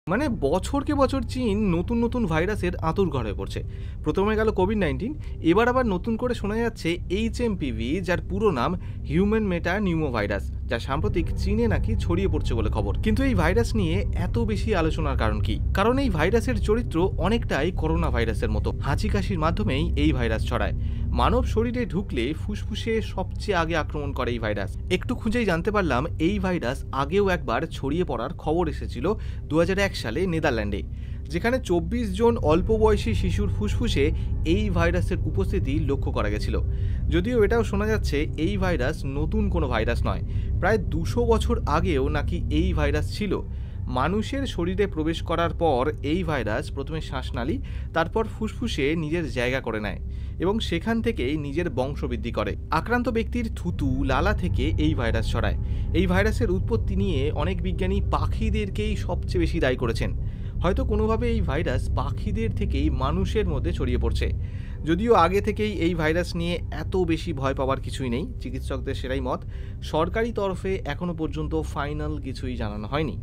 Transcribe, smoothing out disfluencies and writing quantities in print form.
মানে বছরকে বছর চীন নতুন নতুন ভাইরাসের আঁতুড়ঘর হয়ে পড়ছে। প্রথমে গেল কোভিড-19, এবার আবার নতুন করে শোনা যাচ্ছে এইচএমপিভি, যার পুরো নাম হিউম্যান মেটা নিউমো ভাইরাস, যা সাম্প্রতিক চীনে নাকি ছড়িয়ে পড়ছে বলে খবর। কিন্তু এই ভাইরাস নিয়ে এত বেশি আলোচনার কারণ কি? কারণ এই ভাইরাসের চরিত্র অনেকটাই করোনা ভাইরাসের মতো, হাঁচি কাশির মাধ্যমেই এই ভাইরাস ছড়ায়। মানব শরীরে ঢুকলে ফুসফুসে সবচেয়ে আগে আক্রমণ করে এই ভাইরাস। একটু খুঁজেই জানতে পারলাম এই ভাইরাস আগেও একবার ছড়িয়ে পড়ার খবর এসেছিল 2001 সালে নেদারল্যান্ডে, যেখানে 24 জন অল্প বয়সী শিশুর ফুসফুসে এই ভাইরাসের উপস্থিতি লক্ষ্য করা গেছিল। যদিও এটাও শোনা যাচ্ছে এই ভাইরাস নতুন কোনো ভাইরাস নয়, প্রায় 200 বছর আগেও নাকি এই ভাইরাস ছিল। মানুষের শরীরে প্রবেশ করার পর এই ভাইরাস প্রথমে শ্বাসনালী, তারপর ফুসফুসে নিজের জায়গা করে নেয় এবং সেখান থেকেই নিজের বংশবৃদ্ধি করে। আক্রান্ত ব্যক্তির থুতু, লালা থেকে এই ভাইরাস ছড়ায়। এই ভাইরাসের উৎপত্তি নিয়ে অনেক বিজ্ঞানী পাখিদেরকেই সবচেয়ে বেশি দায়ী করেছেন। হয়তো কোনোভাবে এই ভাইরাস পাখিদের থেকেই মানুষের মধ্যে ছড়িয়ে পড়ছে। যদিও আগে থেকেই এই ভাইরাস নিয়ে এত বেশি ভয় পাওয়ার কিছুই নেই, চিকিৎসকদের সেরাই মত। সরকারি তরফে এখনো পর্যন্ত ফাইনাল কিছুই জানানো হয়নি।